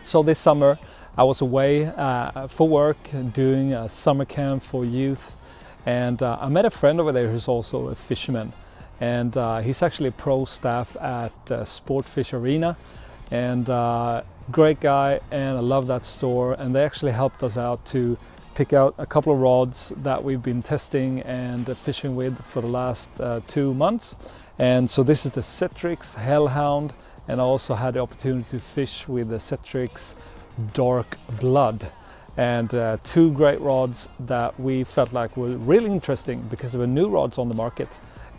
So this summer I was away for work doing a summer camp for youth, and I met a friend over there who's also a fisherman, and he's actually a pro staff at Sportfiskearenan, and great guy, and I love that store, and they actually helped us out to pick out a couple of rods that we've been testing and fishing with for the last 2 months. And so this is the Zetrix Hellhound, and I also had the opportunity to fish with the Zetrix Dark Blood, and 2 great rods that we felt like were really interesting because there were new rods on the market.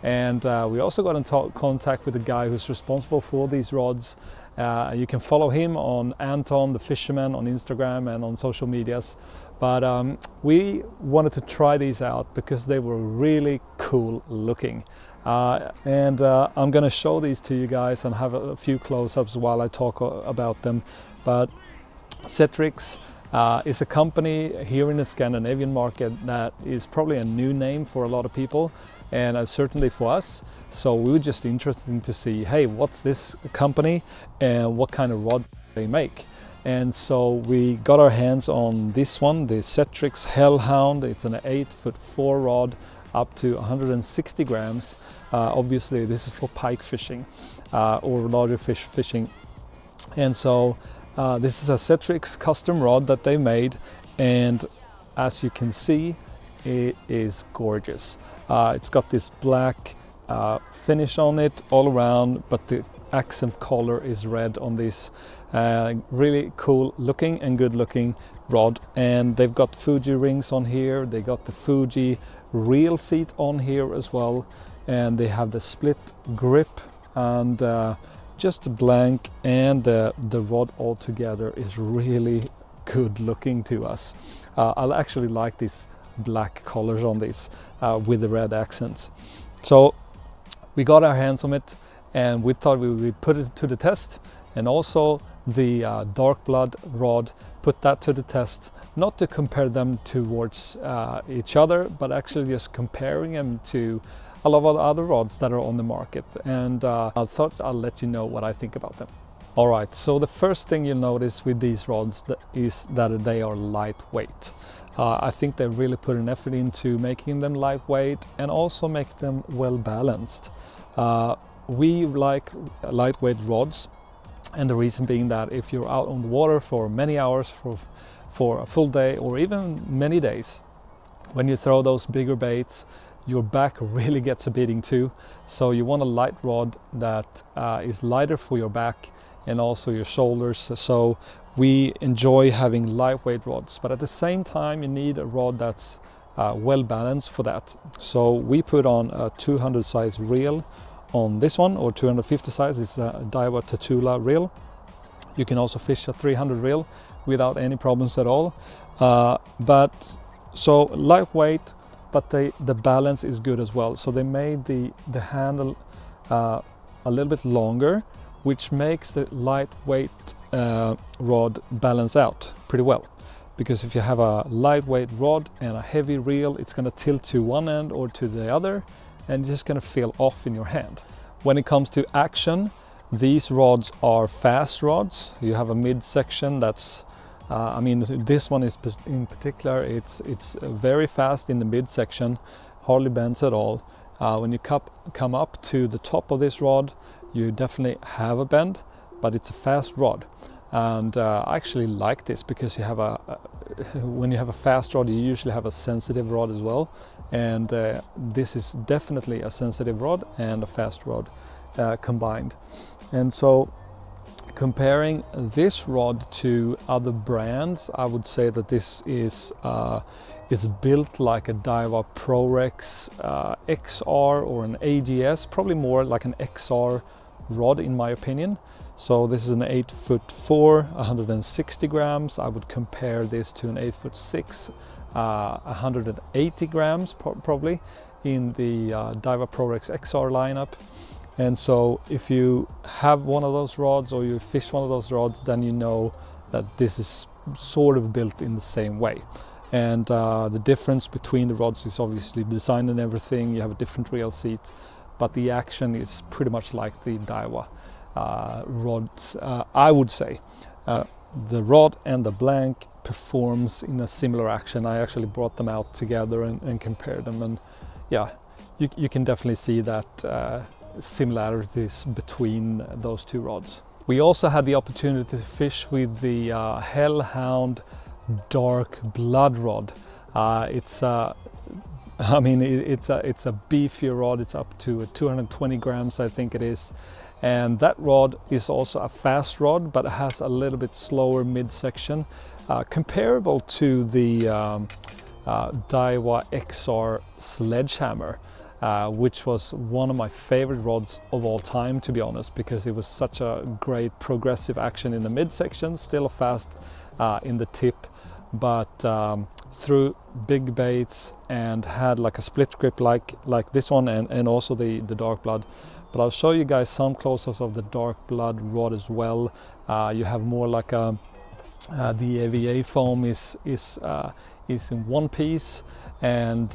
And we also got in contact with the guy who's responsible for these rods. You can follow him on Anton the Fisherman on Instagram and on social medias. But we wanted to try these out because they were really cool looking. And I'm going to show these to you guys and have a few close-ups while I talk about them. But Zetrix is a company here in the Scandinavian market that is probably a new name for a lot of people, and certainly for us. So we were just interested to see, hey, what's this company and what kind of rod they make. And so we got our hands on this one, the Zetrix Hellhound. It's an 8'4" rod, up to 160 grams. Obviously this is for pike fishing or larger fish fishing. And so this is a Zetrix custom rod that they made, and as you can see, it is gorgeous. It's got this black finish on it all around, but the accent color is red on this. Really cool looking and good looking rod, and they've got Fuji rings on here. They got the Fuji reel seat on here as well, and they have the split grip and just blank, and the rod altogether is really good looking to us. I actually like these black colors on this with the red accents. So we got our hands on it, and we thought we would put it to the test, and also the Dark Blood rod, put that to the test, not to compare them towards each other, but actually just comparing them to a lot of other rods that are on the market. And I thought I'll let you know what I think about them. All right, so the first thing you'll notice with these rods is that they are lightweight. I think they really put an effort into making them lightweight and also make them well balanced. We like lightweight rods, and the reason being that if you're out on the water for many hours, for a full day or even many days, when you throw those bigger baits, your back really gets a beating too. So you want a light rod that is lighter for your back and also your shoulders. So we enjoy having lightweight rods, but at the same time you need a rod that's well balanced for that. So we put on a 200 size reel on this one, or 250 size. It's a Daiwa Tatula reel. You can also fish a 300 reel without any problems at all. But so lightweight, but the balance is good as well. So they made the handle a little bit longer, which makes the lightweight rod balance out pretty well. Because if you have a lightweight rod and a heavy reel, it's going to tilt to one end or to the other, and it's just going to feel off in your hand. When it comes to action, these rods are fast rods. You have a midsection that's I mean, this one is in particular, it's very fast in the midsection, hardly bends at all. When you come up to the top of this rod, you definitely have a bend, but it's a fast rod. And I actually like this because you have when you have a fast rod, you usually have a sensitive rod as well. And this is definitely a sensitive rod and a fast rod combined. And so comparing this rod to other brands, I would say that this is built like a Daiwa ProRex XR or an AGS, probably more like an XR rod in my opinion. So this is an 8'4", 160 grams. I would compare this to an 8'6", 180 grams probably in the Daiwa ProRex XR lineup. And so if you have one of those rods or you fish one of those rods, then you know that this is sort of built in the same way. And the difference between the rods is obviously design and everything. You have a different reel seat, but the action is pretty much like the Daiwa rods, I would say. the rod and the blank performs in a similar action. I actually brought them out together and compared them, and yeah, you can definitely see that similarities between those two rods. We also had the opportunity to fish with the Hellhound dark blood rod. It's a beefier rod. It's up to 220 grams, I think it is. And that rod is also a fast rod, but it has a little bit slower midsection, comparable to the Daiwa XR Sledgehammer, which was one of my favorite rods of all time, to be honest, because it was such a great progressive action in the midsection, still fast in the tip, but through big baits, and had like a split grip like this one, and also the dark blood. But I'll show you guys some close-ups of the dark blood rod as well. You have more like the EVA foam is in one piece, and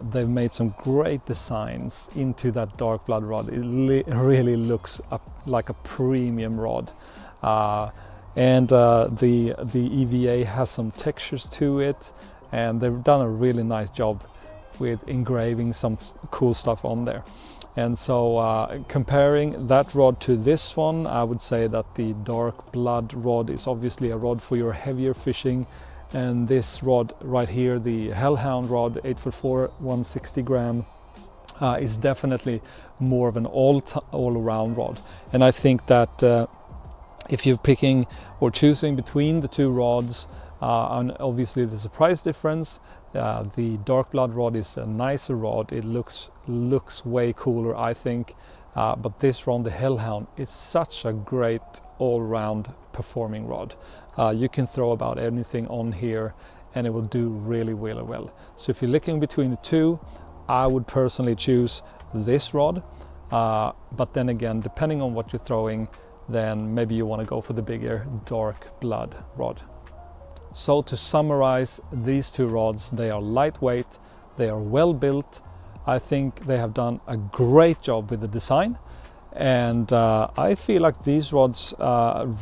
they've made some great designs into that dark blood rod. It really looks like a premium rod, and the EVA has some textures to it, and they've done a really nice job with engraving some cool stuff on there. And so comparing that rod to this one, I would say that the dark blood rod is obviously a rod for your heavier fishing, and this rod right here, the Hellhound rod, 8'4", 160 gram, is definitely more of an all-around rod. And I think that if you're picking or choosing between the two rods, and obviously there's a price difference, the dark blood rod is a nicer rod. It looks way cooler, I think, but this rod, the Hellhound, is such a great all-round performing rod. You can throw about anything on here and it will do really well. So if you're looking between the two, I would personally choose this rod, but then again, depending on what you're throwing, then maybe you want to go for the bigger dark blood rod. So to summarize these two rods, they are lightweight, they are well built. I think they have done a great job with the design, and I feel like these rods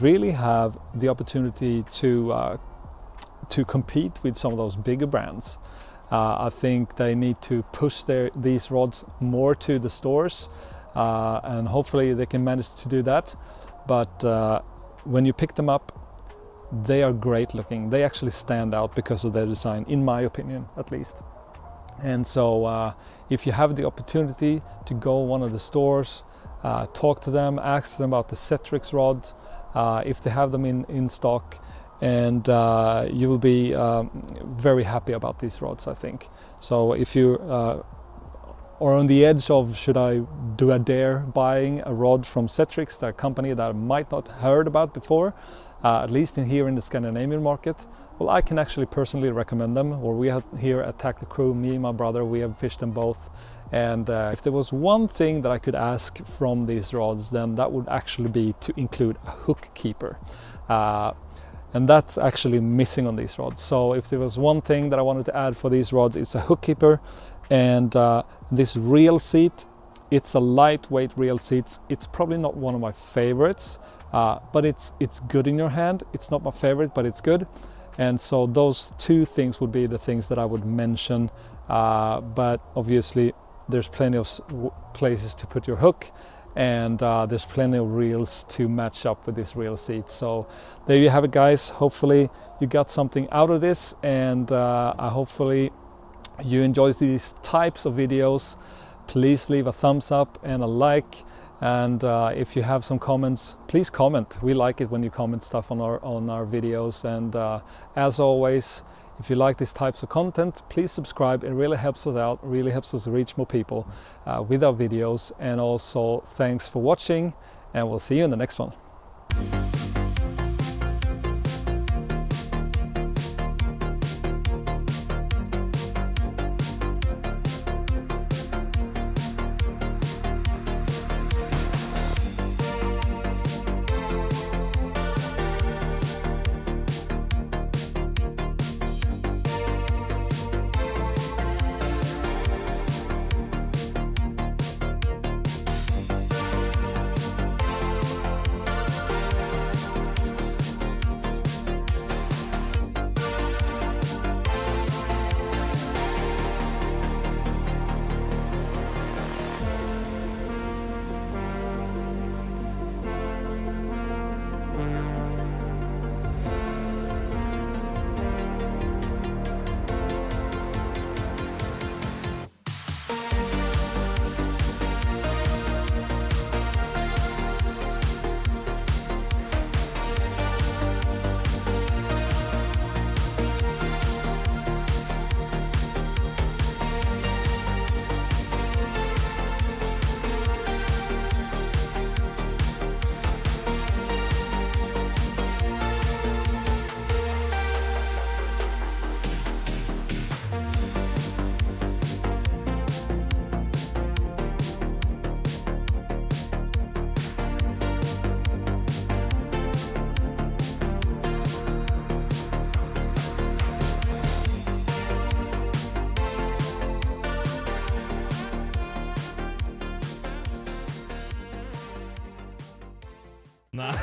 really have the opportunity to compete with some of those bigger brands. I think they need to push these rods more to the stores, and hopefully they can manage to do that. But when you pick them up, they are great looking. They actually stand out because of their design, in my opinion, at least. And so if you have the opportunity to go one of the stores, talk to them, ask them about the Zetrix rods, if they have them in stock, and you will be very happy about these rods, I think. So if you are on the edge of, should I do a dare buying a rod from Zetrix, that company that I might not heard about before, at least here in the Scandinavian market, well, I can actually personally recommend them. Or we have here at Tackle Crew, me and my brother, we have fished them both. And if there was one thing that I could ask from these rods, then that would actually be to include a hook keeper. And that's actually missing on these rods. So if there was one thing that I wanted to add for these rods, it's a hook keeper. And this reel seat, it's a lightweight reel seat. It's probably not one of my favorites, but it's good in your hand. It's not my favorite, but it's good. And so those two things would be the things that I would mention. But obviously there's plenty of places to put your hook, and there's plenty of reels to match up with this reel seat. So there you have it, guys. Hopefully you got something out of this, and hopefully you enjoy these types of videos. Please leave a thumbs up and a like, and if you have some comments, please comment. We like it when you comment stuff on our videos. And as always, if you like these types of content, please subscribe. It really helps us out, really helps us reach more people with our videos. And also thanks for watching, and we'll see you in the next one. Nah.